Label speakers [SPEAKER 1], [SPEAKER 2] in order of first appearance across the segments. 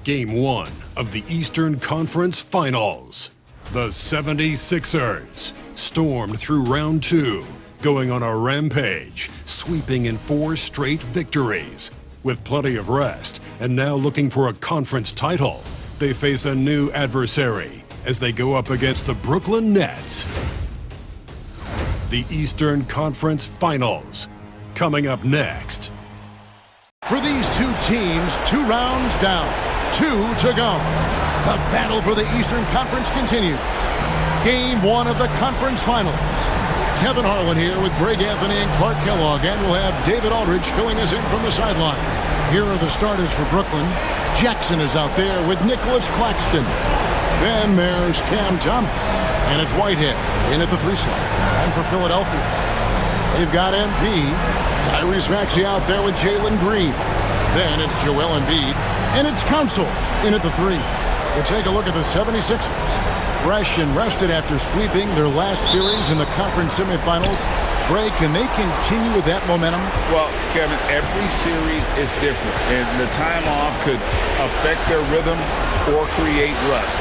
[SPEAKER 1] Game 1 of the Eastern Conference Finals. The 76ers stormed through round 2, going on a rampage, sweeping in 4 straight victories. With plenty of rest, and now looking for a conference title, they face a new adversary as they go up against the Brooklyn Nets. The Eastern Conference Finals, coming up next.
[SPEAKER 2] For these two teams, 2 rounds down, 2 to go. The battle for the Eastern Conference continues. Game 1 of the conference finals. Kevin Harlan here with Greg Anthony and Clark Kellogg, and we'll have David Aldridge filling us in from the sideline. Here are the starters for Brooklyn. Jackson is out there with Nicholas Claxton. Then there's Cam Thomas, and it's Whitehead in at the 3 slot. And for Philadelphia, they've got MP, Tyrese Maxey out there with Jalen Green. Then it's Joel Embiid, and it's Council in at the 3. We'll take a look at the 76ers. Fresh and rested after sweeping their last series in the conference semifinals. Greg, can they continue with that momentum?
[SPEAKER 3] Well, Kevin, every series is different, and the time off could affect their rhythm or create rust.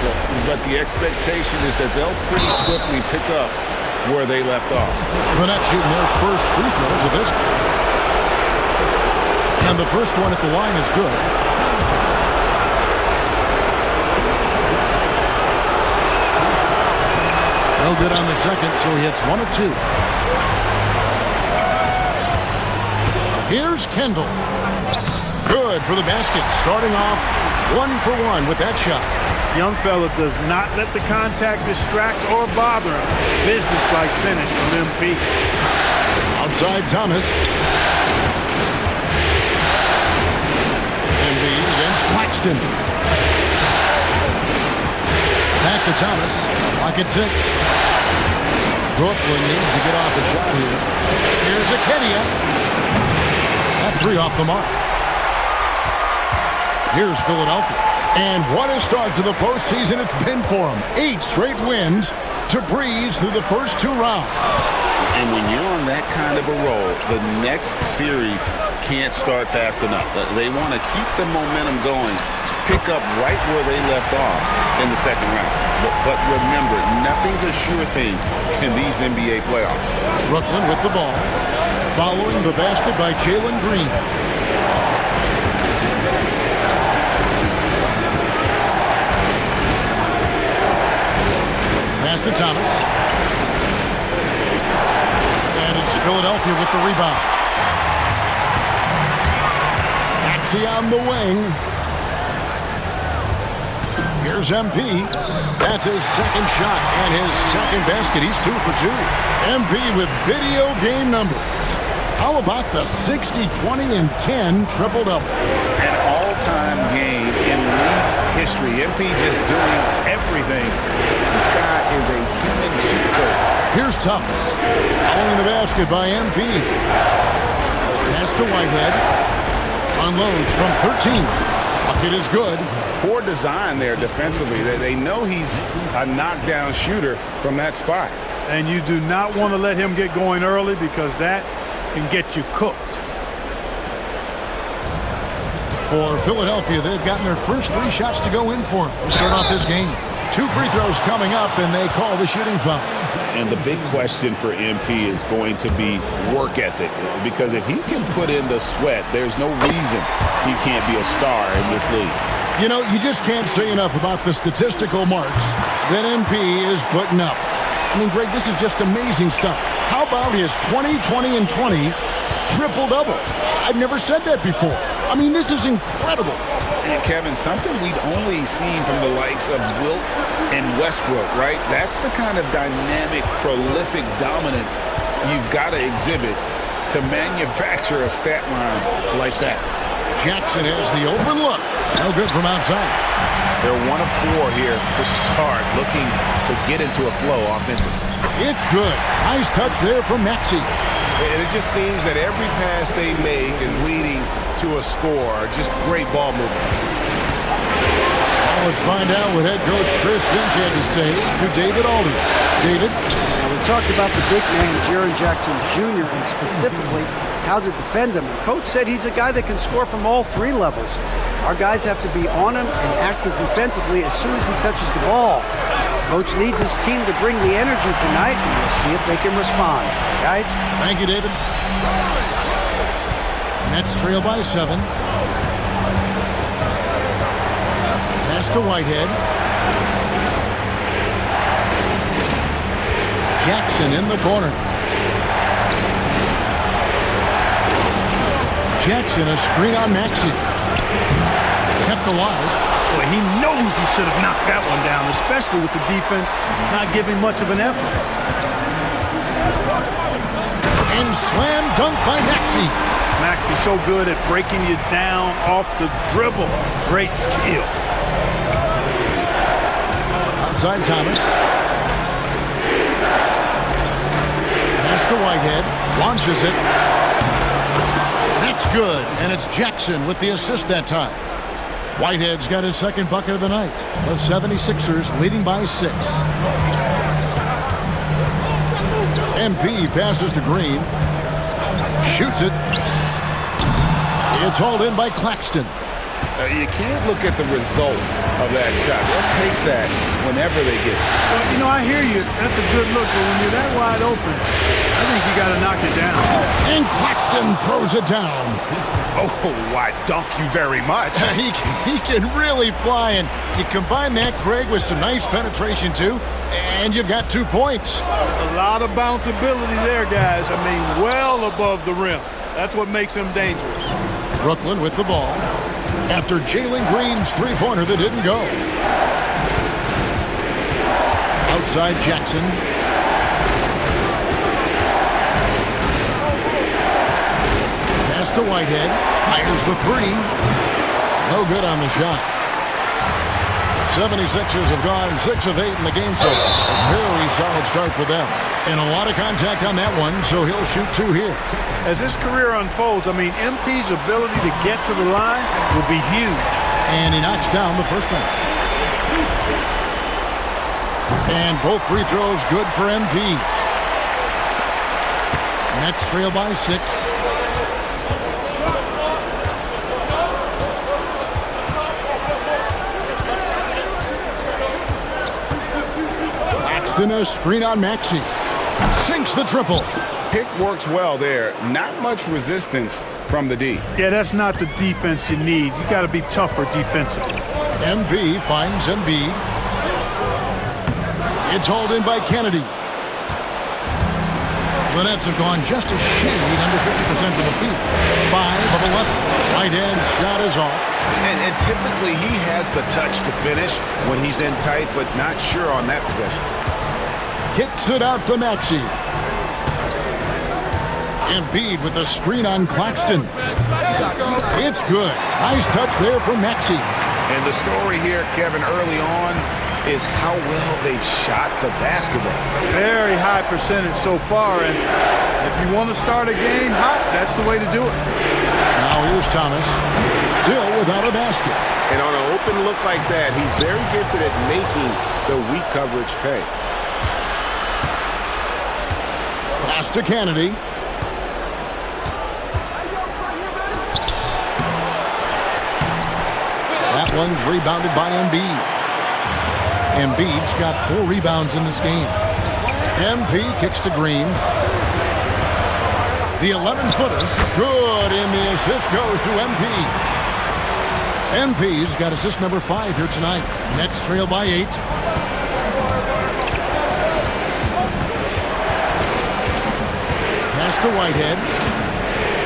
[SPEAKER 3] But the expectation is that they'll pretty swiftly pick up where they left off.
[SPEAKER 2] They're not shooting their first free throws of this game. And the first one at the line is good. No good on the second, so he hits 1 of 2. Here's Kendall. Good for the basket, starting off 1 for 1 with that shot.
[SPEAKER 4] Young fella does not let the contact distract or bother him. Business-like finish from MP.
[SPEAKER 2] Outside Thomas. Embiid against Claxton. Back to Thomas. Lock at 6. Brooklyn needs to get off the shot here. Here's Akedia. That 3 off the mark. Here's Philadelphia. And what a start to the postseason it's been for them. 8 straight wins to breeze through the first 2 rounds.
[SPEAKER 3] And when you're on that kind of a roll, the next series can't start fast enough. They want to keep the momentum going, pick up right where they left off in the second round. But remember, nothing's a sure thing in these NBA playoffs.
[SPEAKER 2] Brooklyn with the ball, following the basket by Jalen Green. Pass to Thomas. And it's Philadelphia with the rebound. Maxey on the wing. Here's MP. That's his second shot and his second basket. He's 2 for 2. MP with video game numbers. How about the 60, 20, and 10 triple-double?
[SPEAKER 3] An all-time game in league history. MP just doing everything. This guy is a human cheat code.
[SPEAKER 2] Here's Thomas. Following the basket by MP. Pass to Whitehead. Unloads from 13. Bucket is good.
[SPEAKER 3] Poor design there defensively. They know he's a knockdown shooter from that spot.
[SPEAKER 4] And you do not want to let him get going early because that can get you cooked.
[SPEAKER 2] For Philadelphia, they've gotten their first 3 shots to go in for them to start off this game. 2 free throws coming up, and they call the shooting foul.
[SPEAKER 3] And the big question for MP is going to be work ethic, because if he can put in the sweat, there's no reason he can't be a star in this league.
[SPEAKER 2] You know, you just can't say enough about the statistical marks that MP is putting up. I mean, Greg, this is just amazing stuff. How about his 20, 20, and 20 triple-double? I've never said that before. I mean, this is incredible.
[SPEAKER 3] And Kevin, something we'd only seen from the likes of Wilt and Westbrook, right? That's the kind of dynamic, prolific dominance you've got to exhibit to manufacture a stat line like that.
[SPEAKER 2] Jackson has the open look. No good from outside.
[SPEAKER 3] They're 1 of 4 here to start, looking to get into a flow offensively.
[SPEAKER 2] It's good. Nice touch there from Maxey.
[SPEAKER 3] And it just seems that every pass they make is leading to a score. Just great ball movement.
[SPEAKER 2] Now let's find out what head coach Chris Finch had to say to David Alden. David?
[SPEAKER 5] We talked about the big man, Jaren Jackson Jr., and specifically how to defend him. And Coach said he's a guy that can score from all three levels. Our guys have to be on him and active defensively as soon as he touches the ball. Coach needs his team to bring the energy tonight, and we'll see if they can respond. Guys?
[SPEAKER 2] Thank you, David. Nets trail by 7. Pass to Whitehead. Jackson in the corner. Jackson, a screen on Maxey. Kept alive.
[SPEAKER 4] Boy, he knows he should have knocked that one down, especially with the defense not giving much of an effort.
[SPEAKER 2] And slam dunk by Maxey.
[SPEAKER 4] Maxey's so good at breaking you down off the dribble. Great skill.
[SPEAKER 2] Outside Thomas. Pass to Whitehead. Launches it. That's good. And it's Jackson with the assist that time. Whitehead's got his second bucket of the night. The 76ers leading by 6. MP passes to Green. Shoots it. It's hauled in by Claxton.
[SPEAKER 3] You can't look at the result of that shot. They'll take that whenever they get it.
[SPEAKER 4] Well, you know, I hear you. That's a good look, but when you're that wide open, I think you got to knock it down.
[SPEAKER 2] And Claxton throws it down.
[SPEAKER 3] Oh, I dunk you very much.
[SPEAKER 2] He can really fly, and you combine that, Craig, with some nice penetration, too, and you've got 2 points.
[SPEAKER 4] A lot of bounceability there, guys. I mean, well above the rim. That's what makes him dangerous.
[SPEAKER 2] Brooklyn with the ball after Jalen Green's three-pointer that didn't go. Outside Jackson. Pass to Whitehead. Fires the three. No good on the shot. 76ers have gone 6 of 8 in the game so far. A very solid start for them. And a lot of contact on that one, so he'll shoot 2 here.
[SPEAKER 4] As his career unfolds, I mean, MP's ability to get to the line will be huge.
[SPEAKER 2] And he knocks down the first one. And both free throws good for MP. Nets trail by 6. Laxton a screen on Maxey. Sinks the triple.
[SPEAKER 3] Pick works well there. Not much resistance from the D.
[SPEAKER 4] Yeah, that's not the defense you need. You got to be tougher defensively.
[SPEAKER 2] MB finds Embiid. It's hauled in by Kennedy. The Nets have gone just a shade under 50% from the field. 5 of 11. Whitehead's shot is off.
[SPEAKER 3] And typically he has the touch to finish when he's in tight, but not sure on that possession.
[SPEAKER 2] Kicks it out to Maxey. Embiid with a screen on Claxton. It's good. Nice touch there from Maxey.
[SPEAKER 3] And the story here, Kevin, early on is how well they've shot the basketball.
[SPEAKER 4] Very high percentage so far, and if you want to start a game hot, that's the way to do it.
[SPEAKER 2] Now here's Thomas, still without a basket.
[SPEAKER 3] And on an open look like that, he's very gifted at making the weak coverage pay.
[SPEAKER 2] Pass to Kennedy. That one's rebounded by Embiid. Embiid's got 4 rebounds in this game. MP kicks to Green. The 11-footer, good, and the assist goes to MP. MP's got assist number 5 here tonight. Nets trail by 8. Pass to Whitehead.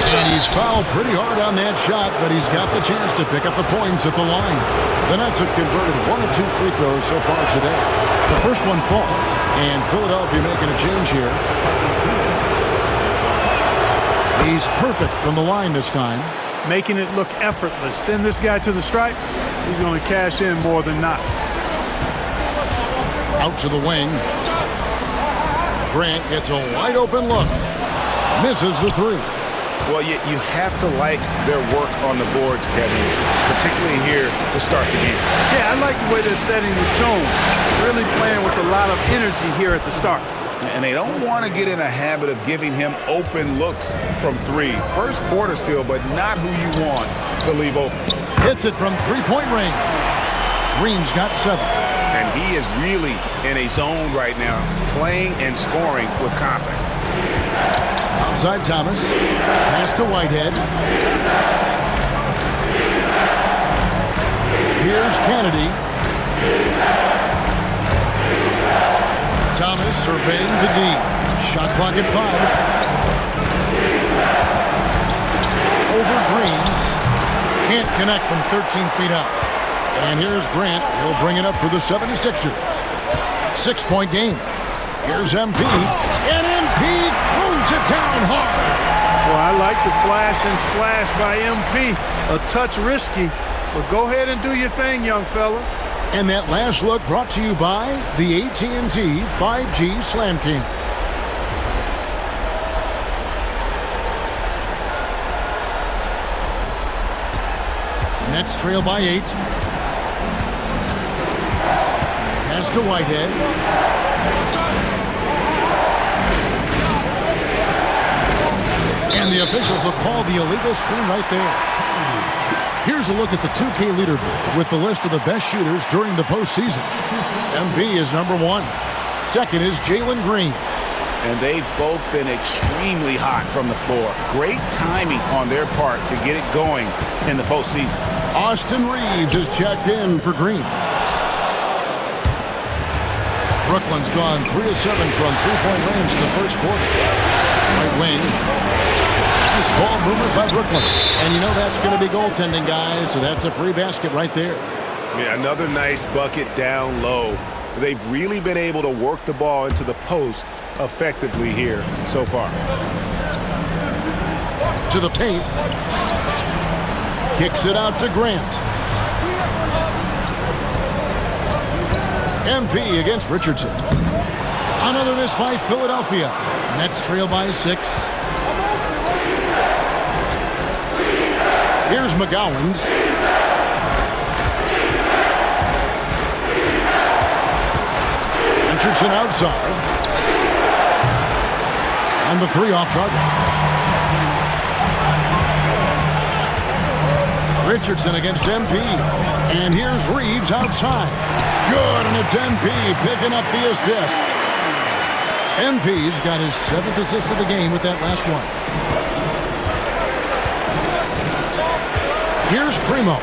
[SPEAKER 2] And he's fouled pretty hard on that shot, but he's got the chance to pick up the points at the line. The Nets have converted 1 of 2 free throws so far today. The first one falls, and Philadelphia making a change here. He's perfect from the line this time.
[SPEAKER 4] Making it look effortless. Send this guy to the stripe, he's going to cash in more than not.
[SPEAKER 2] Out to the wing. Grant gets a wide open look. Misses the 3.
[SPEAKER 3] Well, you have to like their work on the boards, Kevin, particularly here to start the game.
[SPEAKER 4] Yeah, I like the way they're setting the tone. Really playing with a lot of energy here at the start.
[SPEAKER 3] And they don't want to get in a habit of giving him open looks from three. First quarter still, but not who you want to leave open.
[SPEAKER 2] Hits it from three-point range. Green's got 7.
[SPEAKER 3] And he is really in a zone right now, playing and scoring with confidence.
[SPEAKER 2] Outside Thomas. Pass to Whitehead. Here's Kennedy. Thomas surveying the D. Shot clock at 5. Over Green. Can't connect from 13 feet out. And here's Grant. He'll bring it up for the 76ers. 6-point game. Here's MP. And MP throws it down hard.
[SPEAKER 4] Well, I like the flash and splash by MP. A touch risky, but go ahead and do your thing, young fella.
[SPEAKER 2] And that last look brought to you by the AT&T 5G Slam King. Nets trail by 8. Pass to Whitehead. And the officials will call the illegal screen right there. Here's a look at the 2K leaderboard with the list of the best shooters during the postseason. MP is number 1. Second is Jalen Green.
[SPEAKER 3] And they've both been extremely hot from the floor. Great timing on their part to get it going in the postseason.
[SPEAKER 2] Austin Reeves is checked in for Green. Brooklyn's gone 3 of 7 from three-point range in the first quarter. Right wing. Nice ball movement by Brooklyn. And you know that's going to be goaltending, guys, so that's a free basket right there.
[SPEAKER 6] Yeah, another nice bucket down low. They've really been able to work the ball into the post effectively here so far.
[SPEAKER 2] To the paint. Kicks it out to Grant. MP against Richardson. Another miss by Philadelphia. Nets trail by 6. Here's McGowan's. Richardson outside. And the 3 off target. Richardson against MP. And here's Reeves outside. Good, and it's MP picking up the assist. MP's got his 7th assist of the game with that last one. Here's Primo.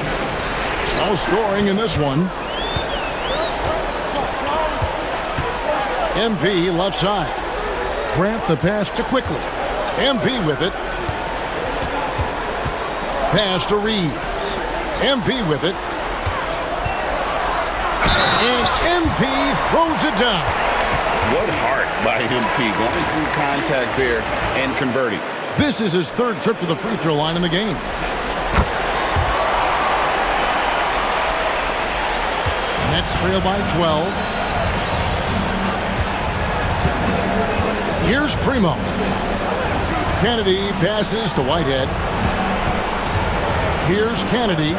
[SPEAKER 2] No scoring in this one. MP left side. Grant the pass to Quickly. MP with it. Pass to Reeves. MP with it. And MP throws it down.
[SPEAKER 3] What heart by MP, going through contact there and converting.
[SPEAKER 2] This is his 3rd trip to the free throw line in the game. Nets trail by 12. Here's Primo. Kennedy passes to Whitehead. Here's Kennedy.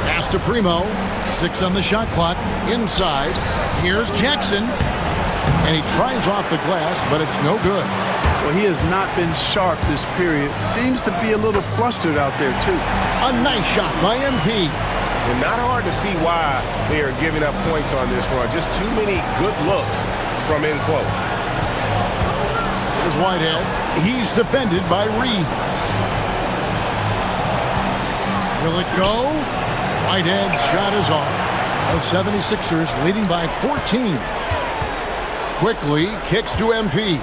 [SPEAKER 2] Pass to Primo. 6 on the shot clock. Inside. Here's Jackson. And he tries off the glass, but it's no good.
[SPEAKER 4] Well, he has not been sharp this period. Seems to be a little flustered out there, too.
[SPEAKER 2] A nice shot by MP.
[SPEAKER 6] And not hard to see why they are giving up points on this run. Just too many good looks from in close.
[SPEAKER 2] Here's Whitehead. He's defended by Reeves. Will it go? Whitehead's shot is off. The 76ers leading by 14. Quickly kicks to MP.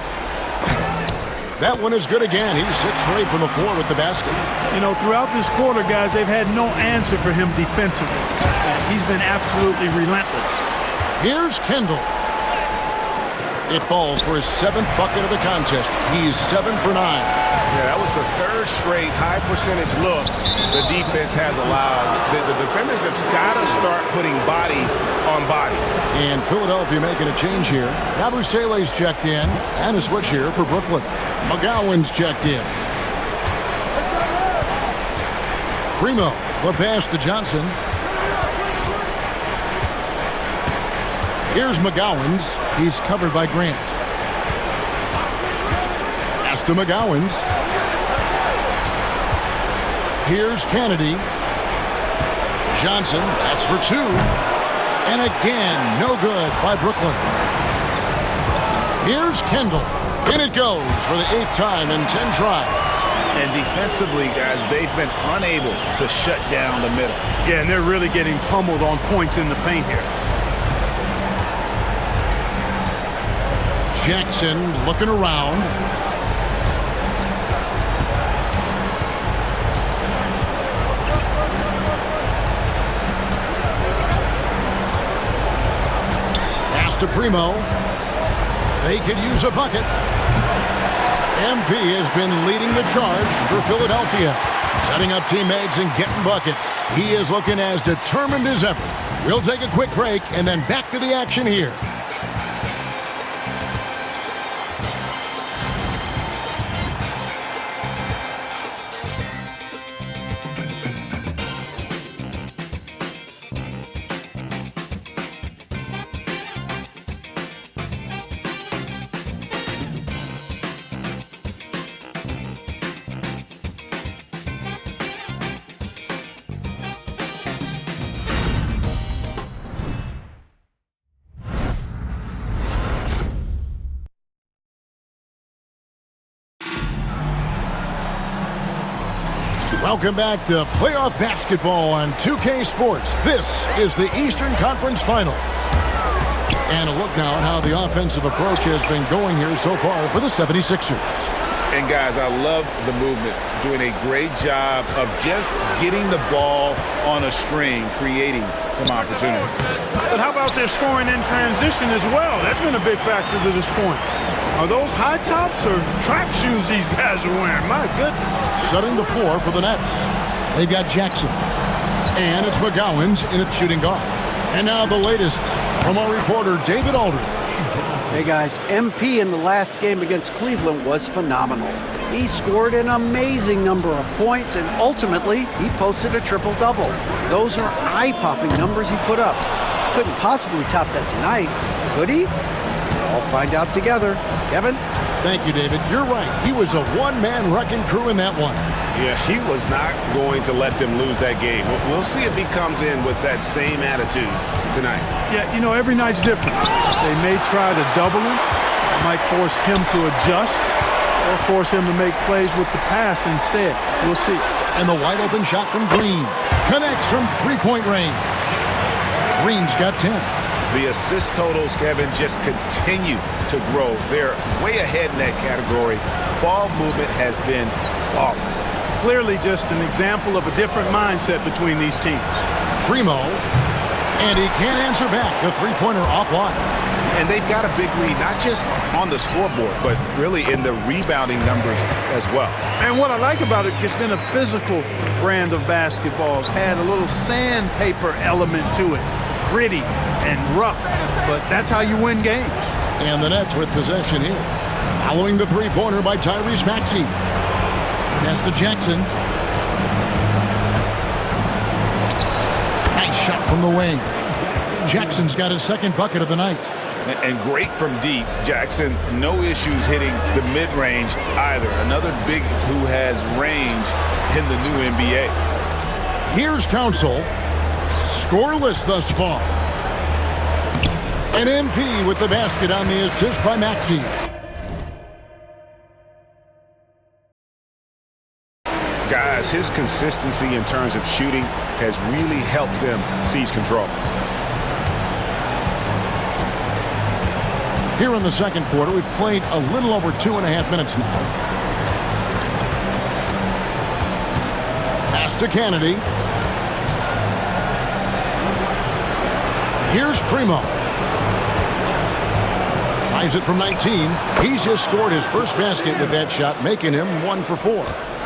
[SPEAKER 2] That one is good again. He's 6 straight from the floor with the basket.
[SPEAKER 4] You know, throughout this quarter, guys, they've had no answer for him defensively. He's been absolutely relentless.
[SPEAKER 2] Here's Kendall. It falls for his 7th bucket of the contest. He's 7 for 9.
[SPEAKER 6] Yeah, that was the third straight high percentage look the defense has allowed. The defenders have got to start putting bodies on bodies.
[SPEAKER 2] And Philadelphia making a change here. Yabusele's checked in, and a switch here for Brooklyn. McGowan's checked in. Primo, the pass to Johnson. Here's McGowan's. He's covered by Grant. Pass to McGowan's. Here's Kennedy. Johnson, that's for two. And again, no good by Brooklyn. Here's Kendall. In it goes for the 8th time in 10 tries.
[SPEAKER 6] And defensively, guys, they've been unable to shut down the middle.
[SPEAKER 4] Yeah, and they're really getting pummeled on points in the paint here.
[SPEAKER 2] Jackson looking around. Pass to Primo. They could use a bucket. MP has been leading the charge for Philadelphia, setting up teammates and getting buckets. He is looking as determined as ever. We'll take a quick break and then back to the action here. Welcome back to playoff basketball on 2K Sports. This is the Eastern Conference Final. And a look now at how the offensive approach has been going here so far for the 76ers.
[SPEAKER 6] And guys, I love the movement, doing a great job of just getting the ball on a string, creating some opportunities.
[SPEAKER 4] But how about their scoring in transition as well? That's been a big factor to this point. Are those high tops or track shoes these guys are wearing? My goodness.
[SPEAKER 2] Setting the floor for the Nets. They've got Jackson. And it's McGowan's in at shooting guard. And now the latest from our reporter, David Aldridge.
[SPEAKER 5] Hey guys, MP in the last game against Cleveland was phenomenal. He scored an amazing number of points, and ultimately, he posted a triple-double. Those are eye-popping numbers he put up. Couldn't possibly top that tonight, could he? We'll find out together. Kevin?
[SPEAKER 2] Thank you, David. You're right. He was a one-man wrecking crew in that one.
[SPEAKER 6] Yeah, he was not going to let them lose that game. We'll see if he comes in with that same attitude tonight.
[SPEAKER 4] Yeah, you know, every night's different. They may try to double him, might force him to adjust, or force him to make plays with the pass instead. We'll see.
[SPEAKER 2] And the wide-open shot from Green connects from three-point range. Green's got 10.
[SPEAKER 6] The assist totals, Kevin, just continue to grow. They're way ahead in that category. Ball movement has been flawless.
[SPEAKER 4] Clearly just an example of a different mindset between these teams.
[SPEAKER 2] Primo, and he can't answer back. The three-pointer offline.
[SPEAKER 6] And they've got a big lead, not just on the scoreboard, but really in the rebounding numbers as well.
[SPEAKER 4] And what I like about it, it's been a physical brand of basketball. It's had a little sandpaper element to it. Gritty and rough, but that's how you win games.
[SPEAKER 2] And the Nets with possession here. Following the three-pointer by Tyrese Maxey. Pass to Jackson. Nice shot from the wing. Jackson's got his second bucket of the night.
[SPEAKER 6] And great from deep. Jackson, no issues hitting the mid-range either. Another big who has range in the new NBA.
[SPEAKER 2] Here's Council. Scoreless thus far. And MP with the basket on the assist by Maxey.
[SPEAKER 6] Guys, his consistency in terms of shooting has really helped them seize control.
[SPEAKER 2] Here in the second quarter, we've played a little over 2.5 minutes now. Pass to Kennedy. Here's Primo. Tries it from 19. He's just scored his first basket with that shot, making him 1 for 4.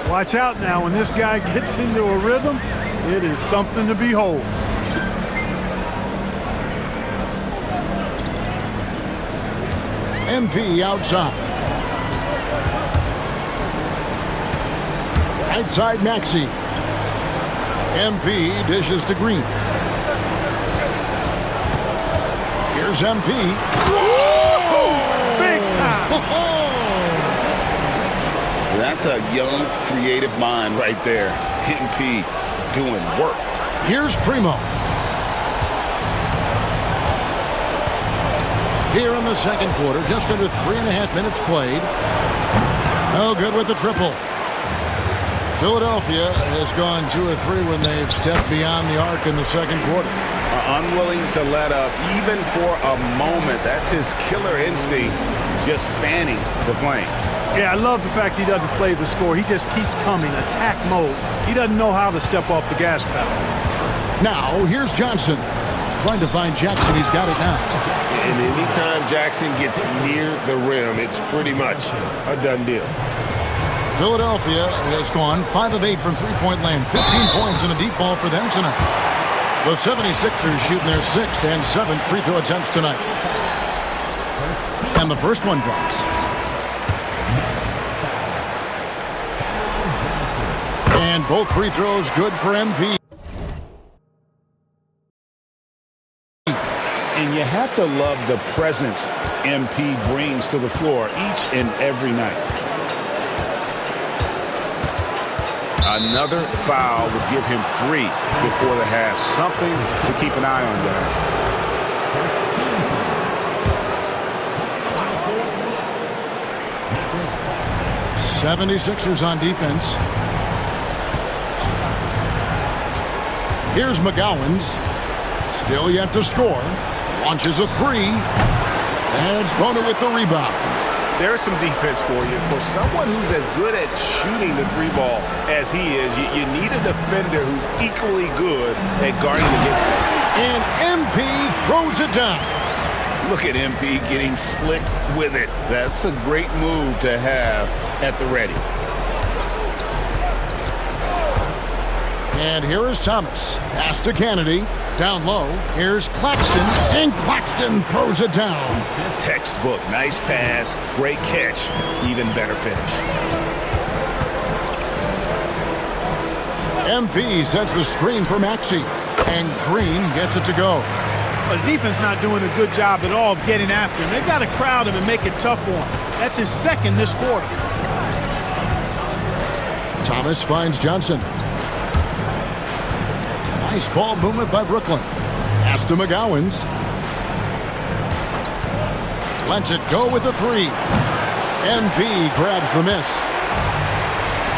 [SPEAKER 4] Watch out now. When this guy gets into a rhythm, it is something to behold.
[SPEAKER 2] MP outside. Right side Maxey. MP dishes to Green. Here's MP.
[SPEAKER 4] Big time.
[SPEAKER 3] That's a young, creative mind right there. MP doing work.
[SPEAKER 2] Here's Primo. Here in the second quarter, just under 3.5 minutes played. No good with the triple. Philadelphia has gone 2 of 3 when they've stepped beyond the arc in the second quarter.
[SPEAKER 3] Unwilling to let up even for a moment. That's his killer instinct, just fanning the flame.
[SPEAKER 4] Yeah, I love the fact he doesn't play the score. He just keeps coming, attack mode. He doesn't know how to step off the gas pedal.
[SPEAKER 2] Now, here's Johnson. Trying to find Jackson. He's got it now.
[SPEAKER 6] And anytime Jackson gets near the rim, it's pretty much a done deal.
[SPEAKER 2] Philadelphia has gone 5 of 8 from three-point land. 15 points and a deep ball for them tonight. The 76ers shooting their 6th and 7th free throw attempts tonight. And the first one drops. And both free throws good for MP.
[SPEAKER 6] And you have to love the presence MP brings to the floor each and every night. Another foul would give him 3 before the half. Something to keep an eye on, guys.
[SPEAKER 2] '76ers on defense. Here's McGowan's. Still yet to score. Launches a 3. And it's Bona with the rebound.
[SPEAKER 6] There's some defense for you. For someone who's as good at shooting the 3-ball as he is, you need a defender who's equally good at guarding against him.
[SPEAKER 2] And MP throws it down.
[SPEAKER 3] Look at MP getting slick with it. That's a great move to have at the ready.
[SPEAKER 2] And here is Thomas. Pass to Kennedy. Down low. Here's Claxton. And Claxton throws it down.
[SPEAKER 6] Textbook. Nice pass. Great catch. Even better finish.
[SPEAKER 2] MP sets the screen for Maxey. And Green gets it to go.
[SPEAKER 4] But the defense not doing a good job at all of getting after him. They've got to crowd him and make it tough for him. That's his 2nd this quarter.
[SPEAKER 2] Thomas finds Johnson. Nice ball movement by Brooklyn. Pass to McGowan's. Lets it go with a 3. MP grabs the miss.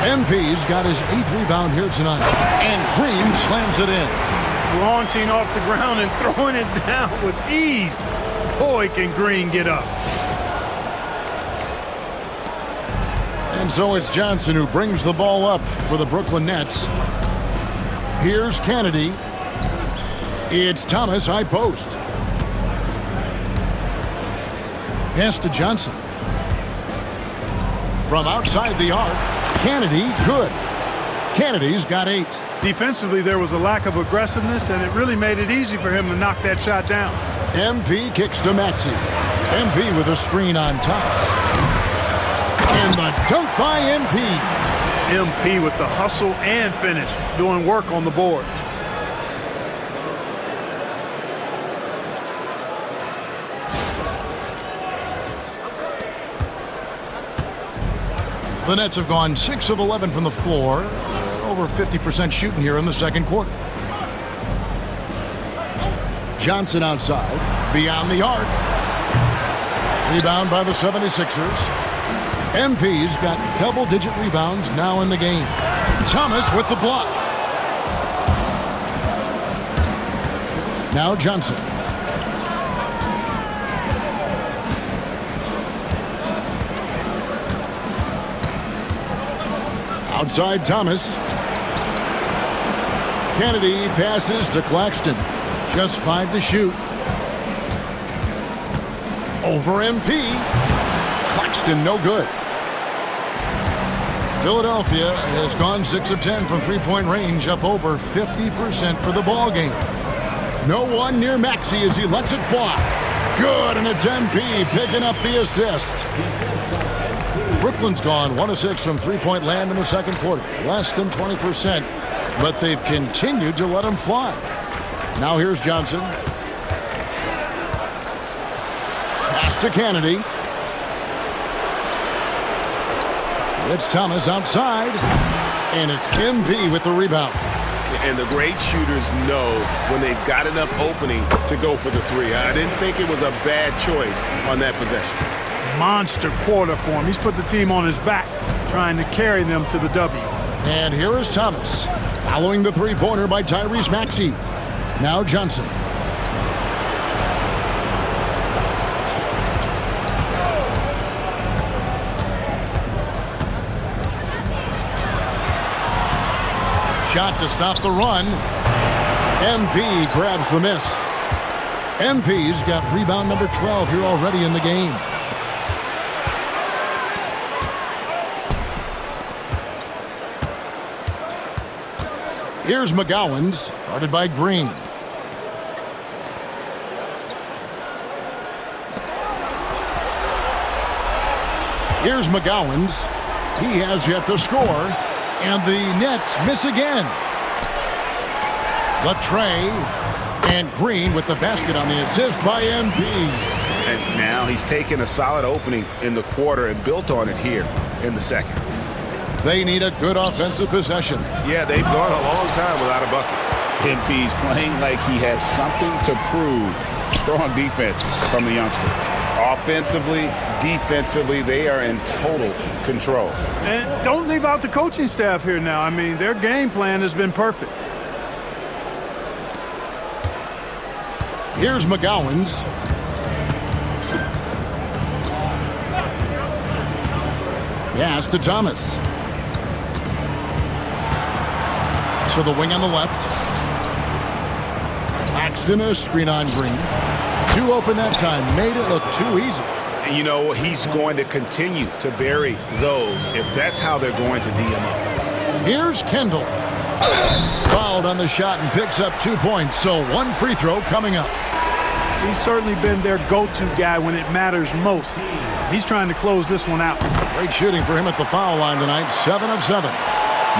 [SPEAKER 2] MP's got his 8th rebound here tonight. And Green slams it in.
[SPEAKER 4] Launching off the ground and throwing it down with ease. Boy, can Green get up.
[SPEAKER 2] And so it's Johnson who brings the ball up for the Brooklyn Nets. Here's Kennedy. It's Thomas, high post. Pass to Johnson. From outside the arc, Kennedy, good. Kennedy's got 8.
[SPEAKER 4] Defensively, there was a lack of aggressiveness, and it really made it easy for him to knock that shot down.
[SPEAKER 2] MP kicks to Maxey. MP with a screen on Thomas. And the dunk by MP.
[SPEAKER 4] MP with the hustle and finish, doing work on the boards.
[SPEAKER 2] The Nets have gone 6 of 11 from the floor. Over 50% shooting here in the second quarter. Johnson outside, beyond the arc. Rebound by the 76ers. MP's got double-digit rebounds now in the game. Thomas with the block. Now Johnson. Outside Thomas. Kennedy passes to Claxton. Just 5 to shoot. Over MP. Claxton, no good. Philadelphia has gone 6 of 10 from three-point range, up over 50% for the ball game. No one near Maxey as he lets it fly. Good, and it's MP picking up the assist. Brooklyn's gone 1 of 6 from three-point land in the second quarter, less than 20%, but they've continued to let him fly. Now here's Johnson. Pass to Kennedy. It's Thomas outside, and it's MP with the rebound.
[SPEAKER 6] And the great shooters know when they've got enough opening to go for the three. I didn't think it was a bad choice on that possession.
[SPEAKER 4] Monster quarter for him. He's put the team on his back, trying to carry them to the W.
[SPEAKER 2] And here is Thomas, following the three-pointer by Tyrese Maxey. Now Johnson. Shot to stop the run. MP grabs the miss. MP's got rebound number 12 here already in the game. Here's McGowan's, guarded by Green. Here's McGowan's. He has yet to score. And the Nets miss again. Latrey and Green with the basket on the assist by MP.
[SPEAKER 6] And now he's taken a solid opening in the quarter and built on it here in the second.
[SPEAKER 2] They need a good offensive possession.
[SPEAKER 6] Yeah, they've gone a long time without a bucket.
[SPEAKER 3] MP's playing like he has something to prove. Strong defense from the youngster. Offensively, defensively, they are in total control.
[SPEAKER 4] And don't leave out the coaching staff here now. I mean, their game plan has been perfect.
[SPEAKER 2] Here's McGowan's. Pass to Thomas. To the wing on the left. Claxton, a screen on Green. Too open that time, made it look too easy.
[SPEAKER 6] And you know, he's going to continue to bury those if that's how they're going to DM up.
[SPEAKER 2] Here's Kendall. Fouled on the shot and picks up 2 points, so one free throw coming up.
[SPEAKER 4] He's certainly been their go-to guy when it matters most. He's trying to close this one out.
[SPEAKER 2] Great shooting for him at the foul line tonight, 7 of 7.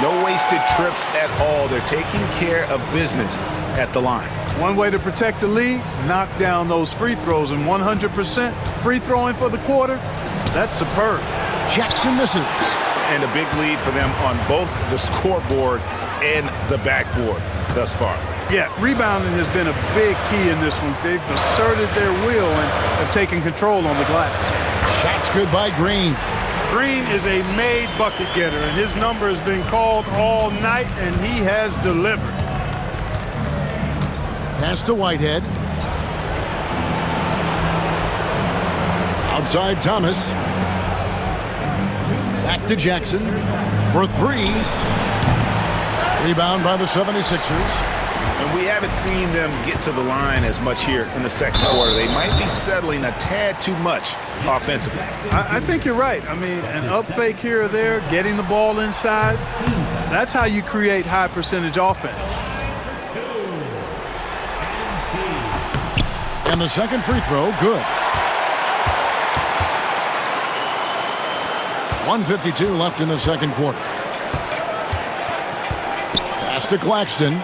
[SPEAKER 6] No wasted trips at all. They're taking care of business at the line.
[SPEAKER 4] One way to protect the lead, knock down those free throws, and 100% free throwing for the quarter, that's superb.
[SPEAKER 2] Jackson misses.
[SPEAKER 6] And a big lead for them on both the scoreboard and the backboard thus far.
[SPEAKER 4] Yeah, rebounding has been a big key in this one. They've asserted their will and have taken control on the glass.
[SPEAKER 2] Shots good by Green.
[SPEAKER 4] Green is a made bucket getter, and his number has been called all night, and he has delivered.
[SPEAKER 2] Pass to Whitehead. Outside Thomas. Back to Jackson for 3. Rebound by the 76ers.
[SPEAKER 6] And we haven't seen them get to the line as much here in the second quarter. They might be settling a tad too much offensively.
[SPEAKER 4] I think you're right. I mean, an up fake here or there, getting the ball inside, that's how you create high percentage offense.
[SPEAKER 2] And the second free throw, good. 1:52 left in the second quarter. Pass to Claxton.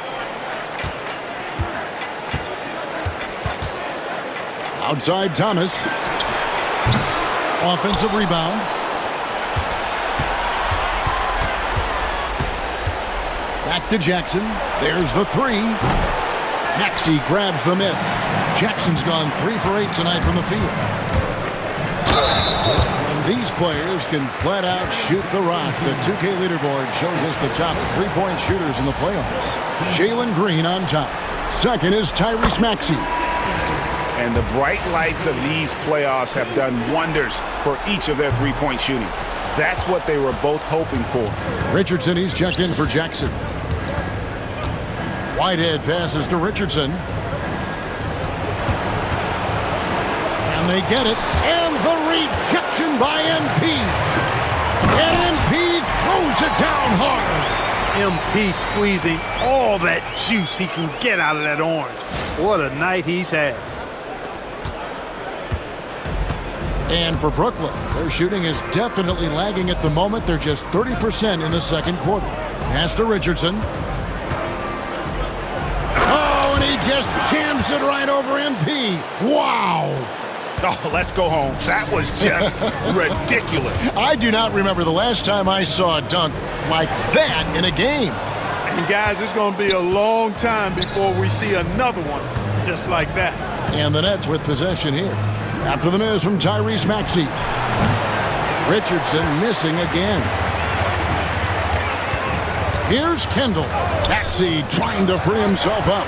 [SPEAKER 2] Outside Thomas. Offensive rebound. Back to Jackson. There's the 3. Maxey grabs the miss. Jackson's gone 3 for 8 tonight from the field. These players can flat out shoot the rock. The 2K leaderboard shows us the top 3-point shooters in the playoffs. Jalen Green on top. Second is Tyrese Maxey.
[SPEAKER 6] And the bright lights of these playoffs have done wonders for each of their 3-point shooting. That's what they were both hoping for.
[SPEAKER 2] Richardson, he's checked in for Jackson. Whitehead passes to Richardson. And And they get it. And the rejection by MP. And MP throws it down hard.
[SPEAKER 4] MP squeezing all that juice he can get out of that orange. What a night he's had.
[SPEAKER 2] And for Brooklyn, their shooting is definitely lagging at the moment. They're just 30% in the second quarter. Pass to Richardson. Oh, and he just jams it right over MP. Wow.
[SPEAKER 6] Oh, let's go home. That was just ridiculous.
[SPEAKER 2] I do not remember the last time I saw a dunk like that in a game.
[SPEAKER 4] And guys, it's going to be a long time before we see another one just like that.
[SPEAKER 2] And the Nets with possession here. After the miss from Tyrese Maxey. Richardson missing again. Here's Kendall. Maxey trying to free himself up.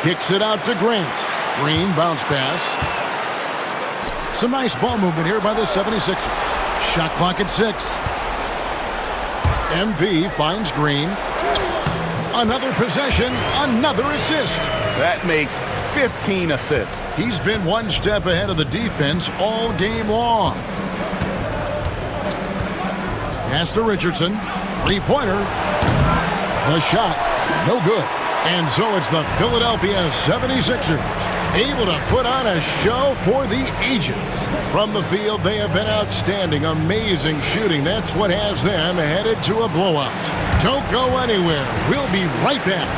[SPEAKER 2] Kicks it out to Grant. Green bounce pass. Some nice ball movement here by the 76ers. Shot clock at 6. MP finds Green. Another possession, another assist.
[SPEAKER 6] That makes 15 assists.
[SPEAKER 2] He's been one step ahead of the defense all game long. Pass to Richardson. Three-pointer. The shot, no good. And so it's the Philadelphia 76ers able to put on a show for the ages. From the field, they have been outstanding, amazing shooting. That's what has them headed to a blowout. Don't go anywhere. We'll be right back.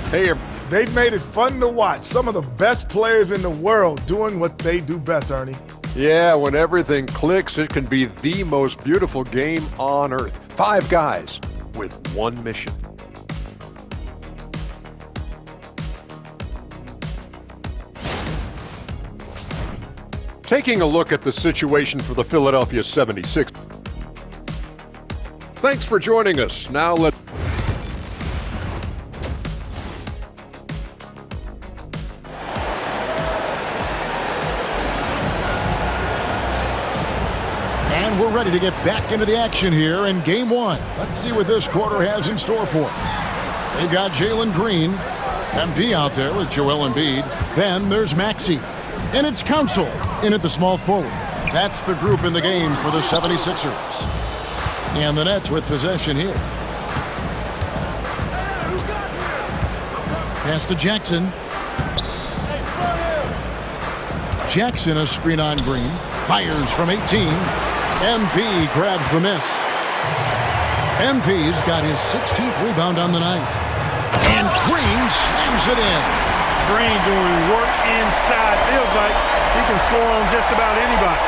[SPEAKER 7] Hey, they've made it fun to watch. Some of the best players in the world doing what they do best, Ernie.
[SPEAKER 8] Yeah, when everything clicks, it can be the most beautiful game on earth. 5 guys with one mission. Taking a look at the situation for the Philadelphia 76ers. Thanks for joining us. Now let's...
[SPEAKER 2] And we're ready to get back into the action here in Game 1. Let's see what this quarter has in store for us. They've got Jalen Green, MP out there with Joel Embiid. Then there's Maxey. And it's Council in at the small forward. That's the group in the game for the 76ers. And the Nets with possession here. Pass to Jackson. Jackson a screen on Green. Fires from 18. MP grabs the miss. MP's got his 16th rebound on the night. And Green slams it in.
[SPEAKER 4] Green doing work inside. Feels like he can score on just about anybody.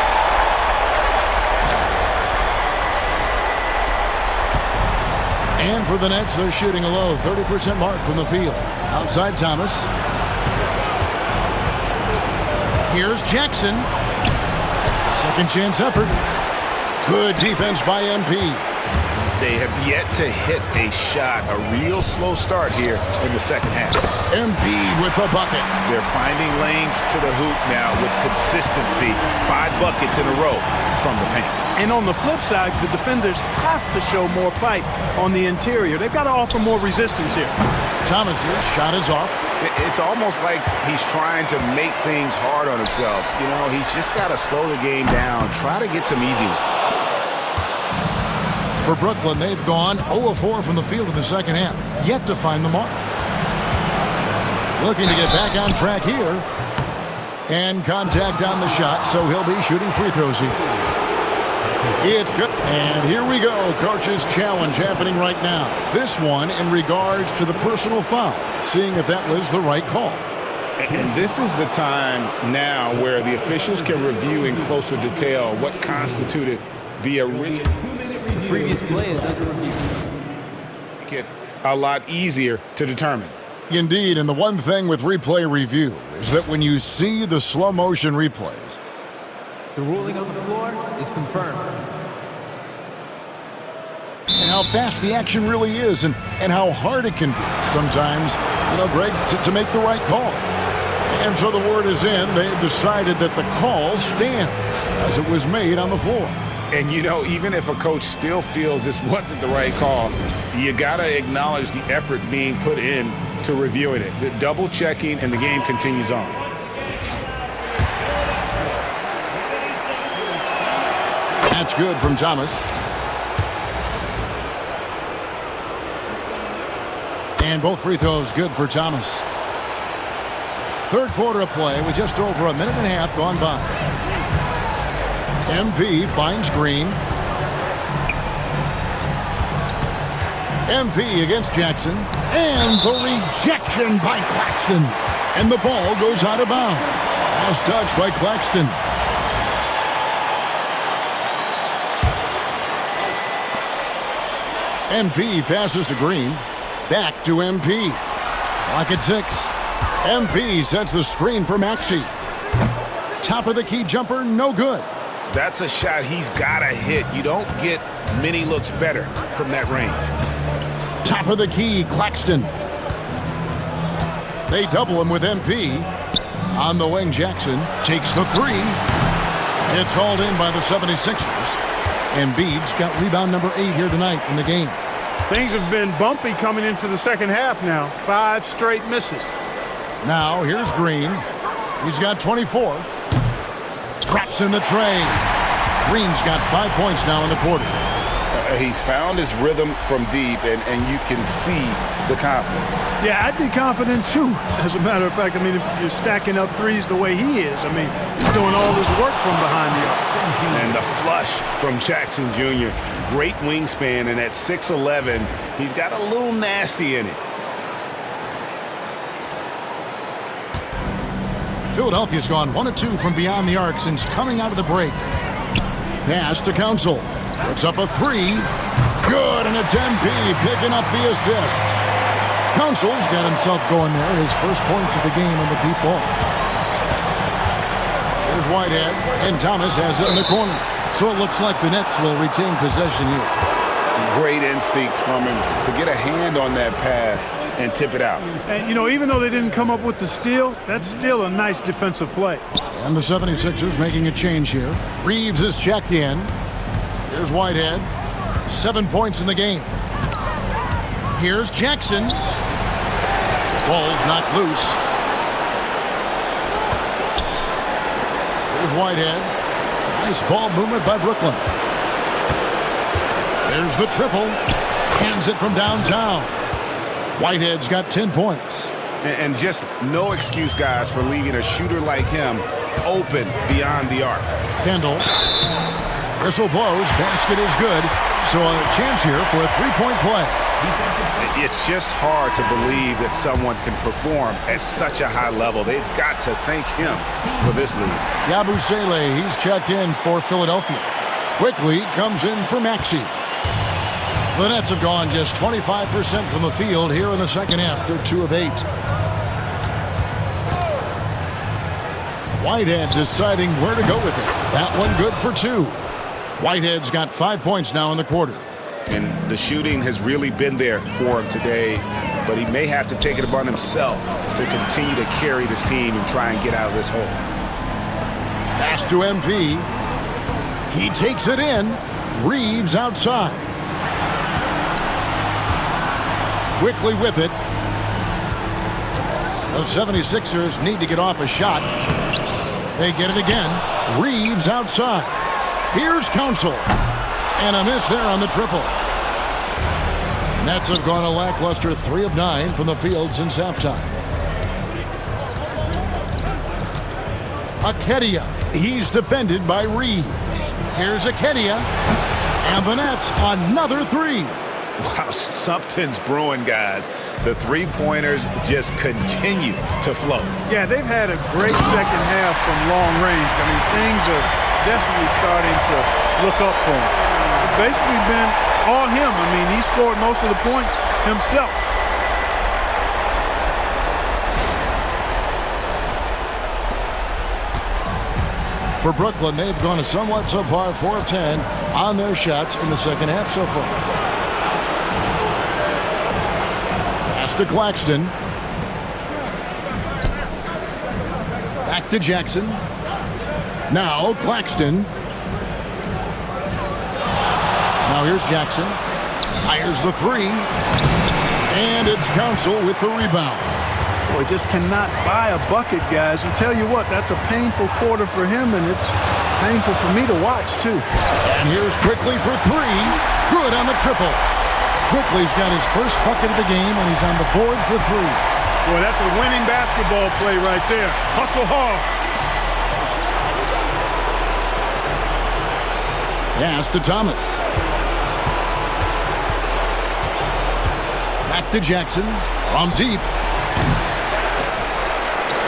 [SPEAKER 2] And for the Nets, they're shooting a low 30% mark from the field. Outside Thomas. Here's Jackson. Second chance effort. Good defense by MP.
[SPEAKER 6] They have yet to hit a shot, a real slow start here in the second half.
[SPEAKER 2] Embiid with the bucket.
[SPEAKER 6] They're finding lanes to the hoop now with consistency. 5 buckets in a row from the paint.
[SPEAKER 4] And on the flip side, the defenders have to show more fight on the interior. They've got to offer more resistance here.
[SPEAKER 2] Thomas here, shot is off.
[SPEAKER 6] It's almost like he's trying to make things hard on himself. You know, he's just got to slow the game down, try to get some easy ones.
[SPEAKER 2] For Brooklyn, they've gone 0-4 from the field in the second half, yet to find the mark. Looking to get back on track here. And contact on the shot, so he'll be shooting free throws here. It's good. And here we go. Coach's challenge happening right now. This one in regards to the personal foul, seeing if that was the right call.
[SPEAKER 6] And this is the time now where the officials can review in closer detail what constituted the original.
[SPEAKER 9] The previous play is under review.
[SPEAKER 6] Make it a lot easier to determine.
[SPEAKER 2] Indeed, and the one thing with replay review is that when you see the slow motion replays,
[SPEAKER 9] the ruling on the floor is confirmed.
[SPEAKER 2] And how fast the action really is and how hard it can be sometimes, you know, Greg, to make the right call. And so the word is in. They've decided that the call stands as it was made on the floor.
[SPEAKER 6] And, you know, even if a coach still feels this wasn't the right call, you got to acknowledge the effort being put in to reviewing it. The double checking, and the game continues on.
[SPEAKER 2] That's good from Thomas. And both free throws good for Thomas. Third quarter of play with just over a minute and a half gone by. MP finds Green. MP against Jackson. And the rejection by Claxton. And the ball goes out of bounds. Last touch by Claxton. MP passes to Green. Back to MP. Clock at 6. MP sets the screen for Maxey. Top of the key jumper, no good.
[SPEAKER 6] That's a shot he's got to hit. You don't get many looks better from that range.
[SPEAKER 2] Top of the key, Claxton. They double him with MP. On the wing, Jackson takes the three. It's hauled in by the 76ers. Embiid's got rebound number 8 here tonight in the game.
[SPEAKER 4] Things have been bumpy coming into the second half now. 5 straight misses.
[SPEAKER 2] Now, here's Green. He's got 24. Drops in the tray. Green's got 5 points now in the quarter.
[SPEAKER 6] He's found his rhythm from deep, and you can see the confidence.
[SPEAKER 4] Yeah, I'd be confident too. As a matter of fact, I mean, if you're stacking up threes the way he is, I mean, he's doing all this work from behind the arc.
[SPEAKER 6] And the flush from Jackson Jr. Great wingspan, and at 6'11", he's got a little nasty in it.
[SPEAKER 2] Philadelphia's gone 1 of 2 from beyond the arc since coming out of the break. Pass to Council. Puts up a 3. Good, and it's MP picking up the assist. Council's got himself going there. His first points of the game on the deep ball. There's Whitehead, and Thomas has it in the corner. So it looks like the Nets will retain possession here.
[SPEAKER 6] Great instincts from him to get a hand on that pass and tip it out.
[SPEAKER 4] And, you know, even though they didn't come up with the steal, that's still a nice defensive play.
[SPEAKER 2] And the 76ers making a change here. Reeves is checked in. Here's Whitehead. 7 points in the game. Here's Jackson. Ball's not loose. Here's Whitehead. Nice ball movement by Brooklyn. There's the triple. Hands it from downtown. Whitehead's got 10 points.
[SPEAKER 6] And just no excuse, guys, for leaving a shooter like him open beyond the arc.
[SPEAKER 2] Kendall. Whistle blows. Basket is good. So a chance here for a three-point play.
[SPEAKER 6] It's just hard to believe that someone can perform at such a high level. They've got to thank him for this lead.
[SPEAKER 2] Yabusele, he's checked in for Philadelphia. Quickly comes in for Maxey. The Nets have gone just 25% from the field here in the second half. They're 2 of 8. Whitehead deciding where to go with it. That one good for 2. Whitehead's got 5 points now in the quarter.
[SPEAKER 6] And the shooting has really been there for him today, but he may have to take it upon himself to continue to carry this team and try and get out of this hole.
[SPEAKER 2] Pass to MP. He takes it in. Reeves outside. Quickly with it. The 76ers need to get off a shot. They get it again. Reeves outside. Here's Council. And a miss there on the triple. Nets have gone a lackluster 3 of 9 from the field since halftime. Akedia. He's defended by Reeves. Here's Akedia. And the Nets another 3.
[SPEAKER 6] Wow, something's brewing, guys. The three-pointers just continue to flow.
[SPEAKER 4] Yeah, they've had a great second half from long range. I mean, things are definitely starting to look up for him. It's basically been all him. I mean, he scored most of the points himself.
[SPEAKER 2] For Brooklyn, they've gone a somewhat subpar 4 of 10 on their shots in the second half so far. Pass to Claxton. Back to Jackson. Now Claxton. Now here's Jackson. Fires the three. And it's Council with the rebound.
[SPEAKER 4] Boy, just cannot buy a bucket, guys. And tell you what, that's a painful quarter for him, and it's painful for me to watch, too.
[SPEAKER 2] And here's Quickly for three. Good on the triple. Quickly's got his first bucket of the game, and he's on the board for three.
[SPEAKER 4] Boy, that's a winning basketball play right there. Hustle hard.
[SPEAKER 2] Pass to Thomas. Back to Jackson from deep.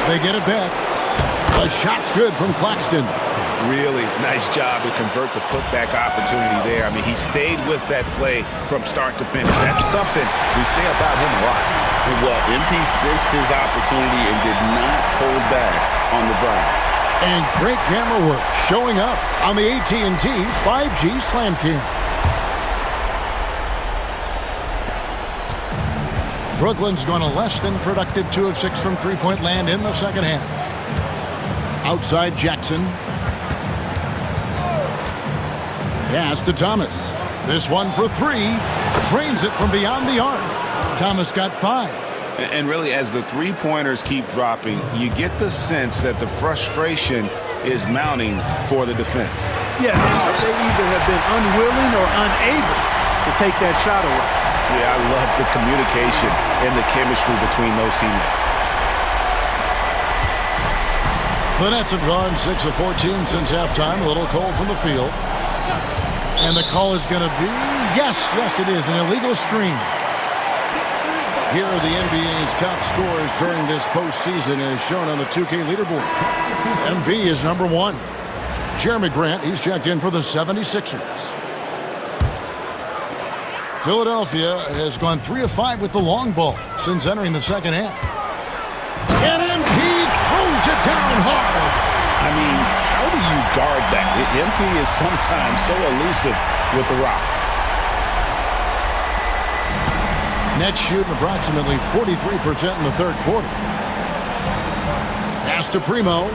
[SPEAKER 2] They get it back. The shot's good from Claxton.
[SPEAKER 6] Really nice job to convert the putback opportunity there. I mean, he stayed with that play from start to finish. That's something we say about him a lot.
[SPEAKER 3] Well, MP sensed his opportunity and did not hold back on the drive.
[SPEAKER 2] And great camera work showing up on the AT&T 5G Slam Cam. Brooklyn's gone a less than productive 2 of 6 from three-point land in the second half. Outside Jackson. Pass to Thomas. This one for three. Drains it from beyond the arc. Thomas got 5.
[SPEAKER 3] And really, as the three-pointers keep dropping, you get the sense that the frustration is mounting for the defense.
[SPEAKER 4] Yeah, they either have been unwilling or unable to take that shot away.
[SPEAKER 6] Yeah, I love the communication and the chemistry between those teammates.
[SPEAKER 2] The Nets have gone 6 of 14 since halftime. A little cold from the field. And the call is going to be, yes, it is, an illegal screen. Here are the NBA's top scorers during this postseason as shown on the 2K leaderboard. MB is number 1. Jeremy Grant, he's checked in for the 76ers. Philadelphia has gone 3 of 5 with the long ball since entering the second half. And MP throws it down hard.
[SPEAKER 3] I mean, how do you guard that? MP is sometimes so elusive with the rock.
[SPEAKER 2] Nets shooting approximately 43% in the third quarter. Pass to Primo.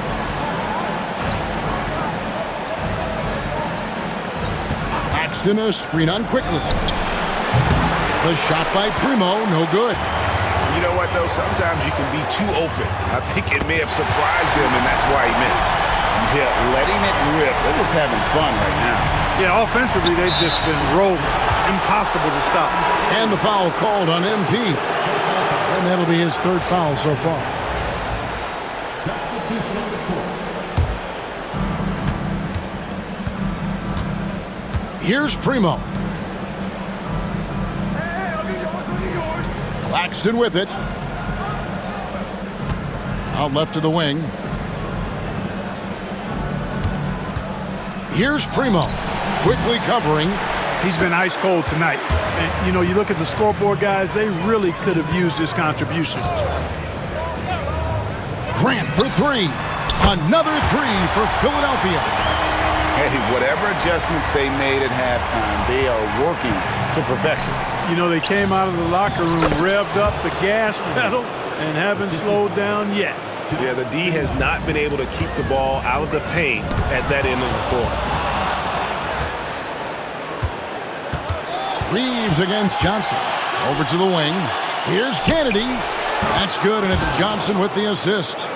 [SPEAKER 2] Paxton a screen on Quickly. The shot by Primo, no good.
[SPEAKER 6] You know what, though? Sometimes you can be too open. I think it may have surprised him, and that's why he missed.
[SPEAKER 3] Yeah, letting it rip. They're just having fun right now.
[SPEAKER 4] Yeah, offensively, they've just been rolling. Impossible to stop.
[SPEAKER 2] And the foul called on MP. And that'll be his third foul so far. Here's Primo. Claxton with it. Out left to the wing. Here's Primo. Quickly covering.
[SPEAKER 4] He's been ice cold tonight. And, you know, you look at the scoreboard, guys, they really could have used his contributions.
[SPEAKER 2] Grant for three. Another three for Philadelphia.
[SPEAKER 3] Hey, whatever adjustments they made at halftime, they are working to perfection.
[SPEAKER 4] You know, they came out of the locker room, revved up the gas pedal, and haven't slowed down yet.
[SPEAKER 6] Yeah, the D has not been able to keep the ball out of the paint at that end of the floor.
[SPEAKER 2] Reeves against Johnson. Over to the wing. Here's Kennedy. That's good, and it's Johnson with the assist.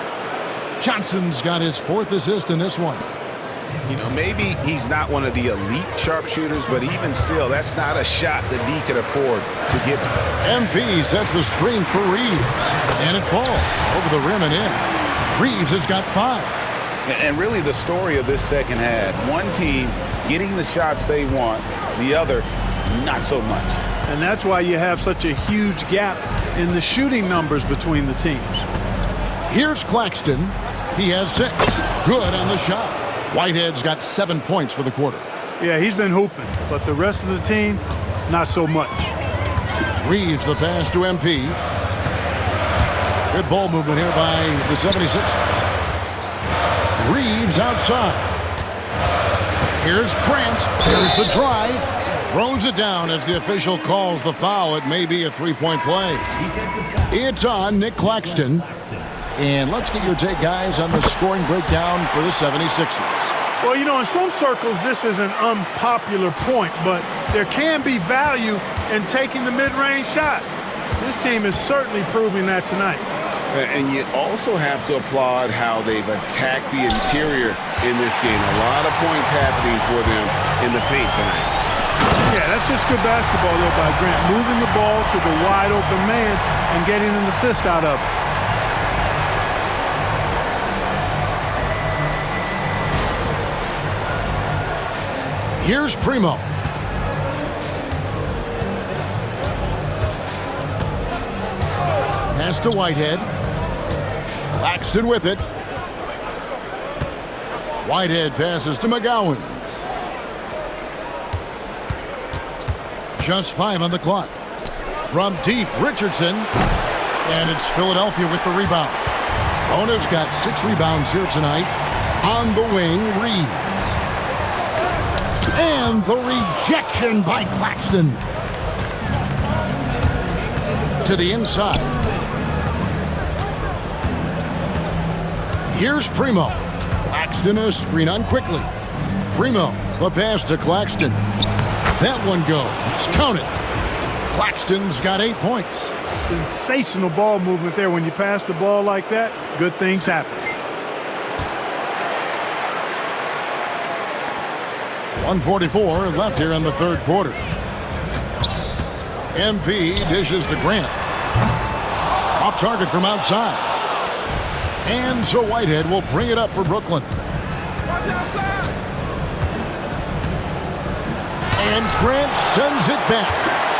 [SPEAKER 2] Johnson's got his 4th assist in this one.
[SPEAKER 3] You know, maybe he's not one of the elite sharpshooters, but even still, that's not a shot that D could afford to give him.
[SPEAKER 2] MP sets the screen for Reeves, and it falls over the rim and in. Reeves has got 5.
[SPEAKER 3] And really the story of this second half, one team getting the shots they want, the other not so much.
[SPEAKER 4] And that's why you have such a huge gap in the shooting numbers between the teams.
[SPEAKER 2] Here's Claxton. He has 6. Good on the shot. Whitehead's got 7 points for the quarter.
[SPEAKER 4] Yeah, he's been hooping, but the rest of the team, not so much.
[SPEAKER 2] Reeves the pass to MP. Good ball movement here by the 76ers. Reeves outside. Here's Grant. Here's the drive. Throws it down as the official calls the foul. It may be a 3-point play. It's on Nick Claxton. And let's get your take, guys, on the scoring breakdown for the 76ers.
[SPEAKER 4] Well, you know, in some circles, this is an unpopular point, but there can be value in taking the mid-range shot. This team is certainly proving that tonight.
[SPEAKER 3] And you also have to applaud how they've attacked the interior in this game. A lot of points happening for them in the paint tonight.
[SPEAKER 4] Yeah, that's just good basketball there by Grant. Moving the ball to the wide open man and getting an assist out of it.
[SPEAKER 2] Here's Primo. Pass to Whitehead. Claxton with it. Whitehead passes to McGowan. Just 5 on the clock. From deep, Richardson. And it's Philadelphia with the rebound. Bona's got 6 rebounds here tonight. On the wing, Reeves. And the rejection by Claxton. To the inside. Here's Primo. Claxton a screen on quickly. Primo, the pass to Claxton. That one goes. Count it. Claxton's got 8 points.
[SPEAKER 4] Sensational ball movement there. When you pass the ball like that, good things happen.
[SPEAKER 2] 1:44 left here in the third quarter. MP dishes to Grant. Off target from outside. And so Whitehead will bring it up for Brooklyn. And Grant sends it back.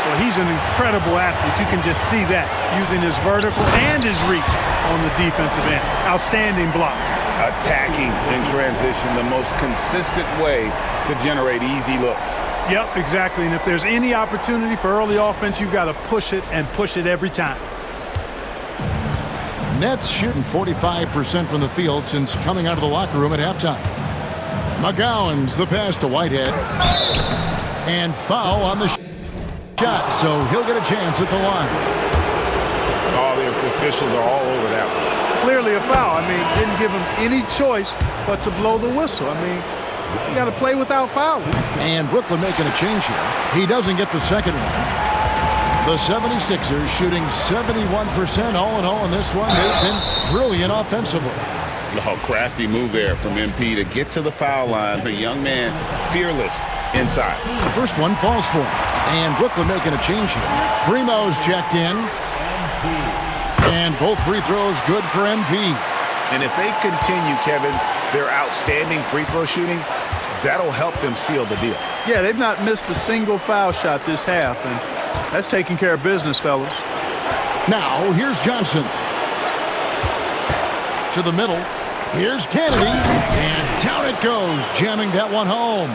[SPEAKER 4] Well, he's an incredible athlete. You can just see that, using his vertical and his reach on the defensive end. Outstanding block.
[SPEAKER 3] Attacking in transition, the most consistent way to generate easy looks.
[SPEAKER 4] Yep, exactly. And if there's any opportunity for early offense, you've got to push it and push it every time.
[SPEAKER 2] Nets shooting 45% from the field since coming out of the locker room at halftime. McGowan's the pass to Whitehead. And foul on the shot, so he'll get a chance at the line.
[SPEAKER 3] Oh, the officials are all over that one.
[SPEAKER 4] Clearly a foul. I mean, didn't give him any choice but to blow the whistle. I mean, you got to play without fouling.
[SPEAKER 2] And Brooklyn making a change here. He doesn't get the second one. The 76ers shooting 71% all in all in this one. They've been brilliant offensively.
[SPEAKER 3] Oh, crafty move there from MP to get to the foul line. The young man, fearless inside.
[SPEAKER 2] The first one falls for him. And Brooklyn making a change here. Primo's checked in. And both free throws good for MP.
[SPEAKER 6] And if they continue, Kevin, their outstanding free throw shooting, that'll help them seal the deal.
[SPEAKER 4] Yeah, they've not missed a single foul shot this half, and that's taking care of business, fellas.
[SPEAKER 2] Now, here's Johnson. To the middle. Here's Kennedy. And down it goes, jamming that one home.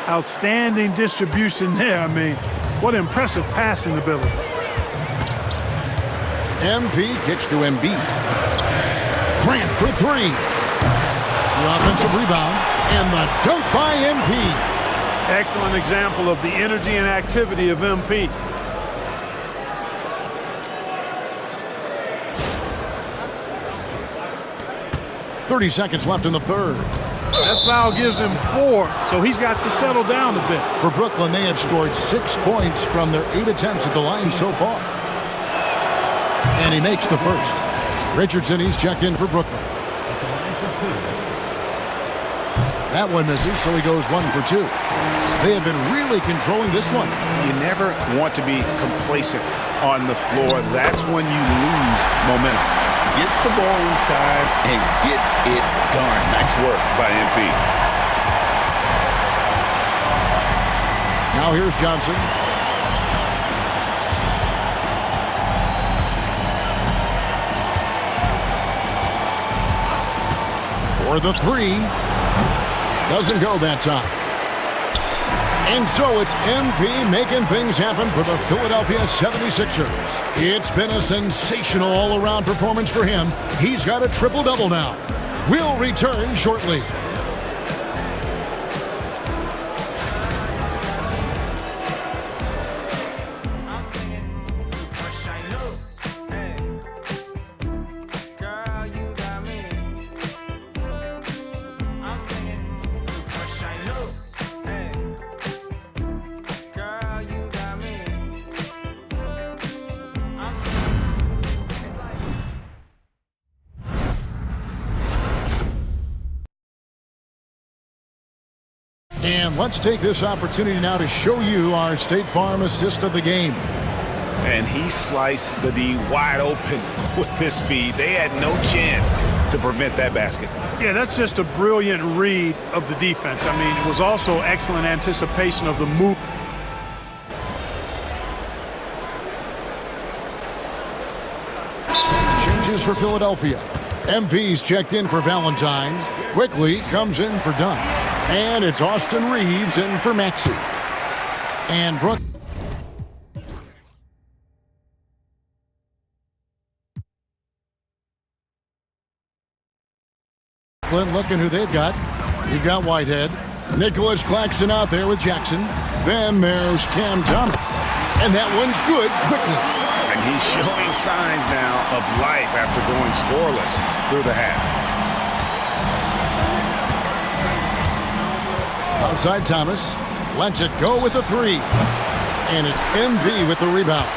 [SPEAKER 4] Outstanding distribution there. I mean, what impressive passing ability.
[SPEAKER 2] MP kicks to Embiid. Grant for 3. The offensive rebound. And the dunk by MP.
[SPEAKER 4] Excellent example of the energy and activity of MP.
[SPEAKER 2] .30 seconds left in the third.
[SPEAKER 4] That foul gives him 4, so he's got to settle down a bit.
[SPEAKER 2] For Brooklyn, they have scored 6 points from their 8 attempts at the line so far. And he makes the first. Richardson, he's checked in for Brooklyn. That one misses, so he goes 1 for 2. They have been really controlling this one.
[SPEAKER 6] You never want to be complacent on the floor. That's when you lose momentum.
[SPEAKER 3] Gets the ball inside and gets it done. Nice work by MP.
[SPEAKER 2] Now here's Johnson. For the 3. Doesn't go that time. And so it's MP making things happen for the Philadelphia 76ers. It's been a sensational all-around performance for him. He's got a triple-double now. We'll return shortly. And let's take this opportunity now to show you our State Farm assist of the game.
[SPEAKER 6] And he sliced the D wide open with his feed. They had no chance to prevent that basket.
[SPEAKER 4] Yeah, that's just a brilliant read of the defense. I mean, it was also excellent anticipation of the move.
[SPEAKER 2] Changes for Philadelphia. MP's checked in for Valentine. Quickly comes in for Dunn. And it's Austin Reeves in for Maxey. And Brooklyn looking who they've got. You've got Whitehead. Nicholas Claxton out there with Jackson. Then there's Cam Thomas. And that one's good quickly.
[SPEAKER 6] And he's showing signs now of life after going scoreless through the half.
[SPEAKER 2] Outside Thomas. Lets it go with the three. And it's MV with the rebound.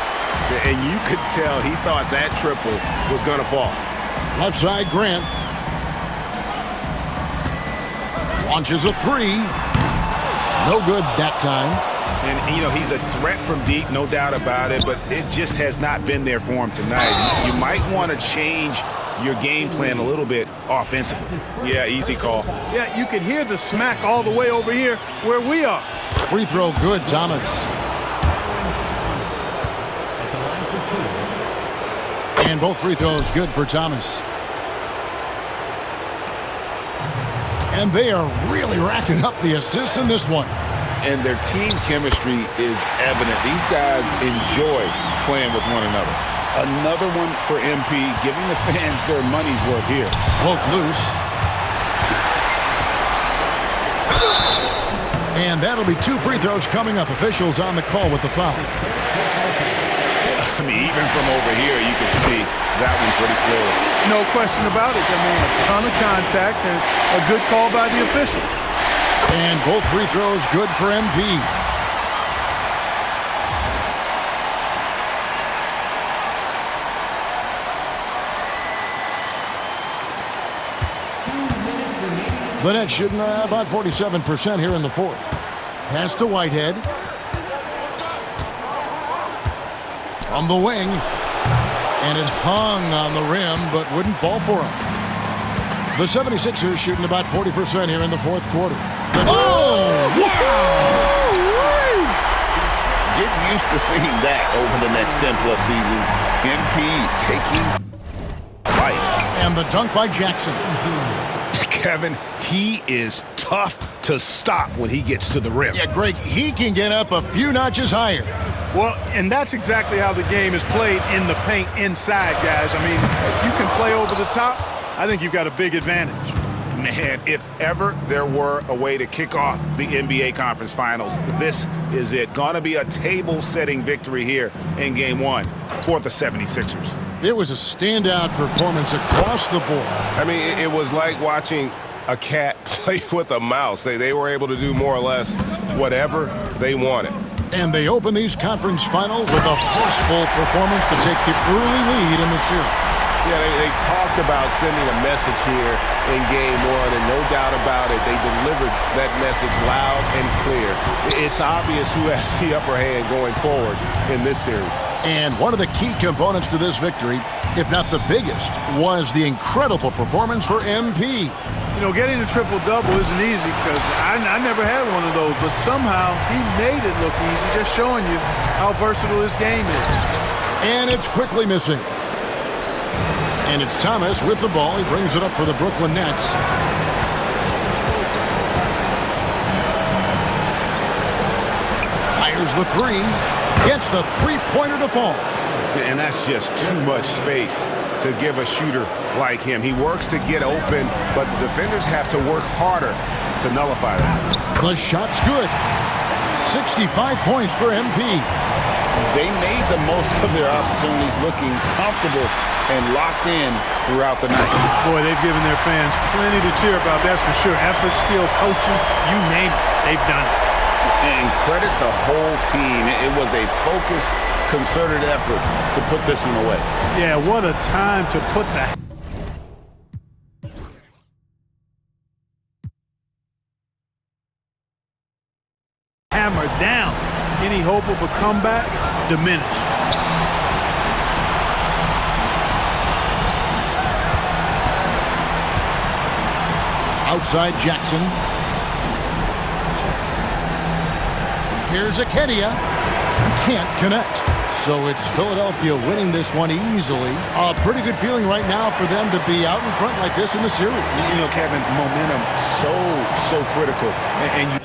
[SPEAKER 6] And you could tell he thought that triple was going to fall.
[SPEAKER 2] Left side Grant. Launches a three. No good that time.
[SPEAKER 6] And, you know, he's a threat from deep, no doubt about it, but it just has not been there for him tonight. You might want to change your game plan a little bit offensively. Yeah, easy call.
[SPEAKER 4] Yeah, you can hear the smack all the way over here where we are.
[SPEAKER 2] Free throw good, Thomas. And both free throws good for Thomas. And they are really racking up the assists in this one.
[SPEAKER 6] And their team chemistry is evident. These guys enjoy playing with one another. Another one for MP, giving the fans their money's worth here.
[SPEAKER 2] Poke loose. And that'll be two free throws coming up. Officials on the call with the foul.
[SPEAKER 6] I mean, even from over here, you can see that one pretty clear.
[SPEAKER 4] No question about it. I mean, a ton of contact and a good call by the official.
[SPEAKER 2] And both free throws good for MP. The Nets shooting about 47% here in the fourth. Pass to Whitehead. From the wing. And it hung on the rim, but wouldn't fall for him. The 76ers shooting about 40% here in the fourth quarter. Oh! Wow!
[SPEAKER 3] Get used to seeing that over the next 10-plus seasons. MP taking flight.
[SPEAKER 2] And the dunk by Jackson.
[SPEAKER 6] Kevin, he is tough to stop when he gets to the rim.
[SPEAKER 2] Yeah, Greg, he can get up a few notches higher.
[SPEAKER 4] Well, and that's exactly how the game is played in the paint inside, guys. I mean, if you can play over the top, I think you've got a big advantage.
[SPEAKER 6] Man, if ever there were a way to kick off the NBA Conference Finals, this is it. Gonna be a table-setting victory here in Game 1 for the 76ers.
[SPEAKER 2] It was a standout performance across the board.
[SPEAKER 7] I mean, it was like watching a cat play with a mouse. They were able to do more or less whatever they wanted.
[SPEAKER 2] And they open these conference finals with a forceful performance to take the early lead in the series.
[SPEAKER 7] Yeah, they talked about sending a message here in Game 1, and no doubt about it, they delivered that message loud and clear. It's obvious who has the upper hand going forward in this series.
[SPEAKER 2] And one of the key components to this victory, if not the biggest, was the incredible performance for MP.
[SPEAKER 4] You know, getting a triple-double isn't easy because I never had one of those, but somehow he made it look easy, just showing you how versatile this game is.
[SPEAKER 2] And it's quickly missing. And it's Thomas with the ball. He brings it up for the Brooklyn Nets. Fires the three. Gets the three-pointer to fall.
[SPEAKER 6] And that's just too much space to give a shooter like him. He works to get open, but the defenders have to work harder to nullify that.
[SPEAKER 2] The shot's good. 65 points for MP.
[SPEAKER 3] They made the most of their opportunities, looking comfortable and locked in throughout the night.
[SPEAKER 4] Boy, they've given their fans plenty to cheer about, that's for sure. Effort, skill, coaching, you name it, they've done it.
[SPEAKER 3] And credit the whole team. It was a focused, concerted effort to put this one away.
[SPEAKER 4] Yeah, what a time to put the are down. Any hope of a comeback diminished.
[SPEAKER 2] Outside Jackson. Here's Akedia. Can't connect. So it's Philadelphia winning this one easily. A pretty good feeling right now for them to be out in front like this in the series.
[SPEAKER 6] You know, Kevin, momentum so critical. And you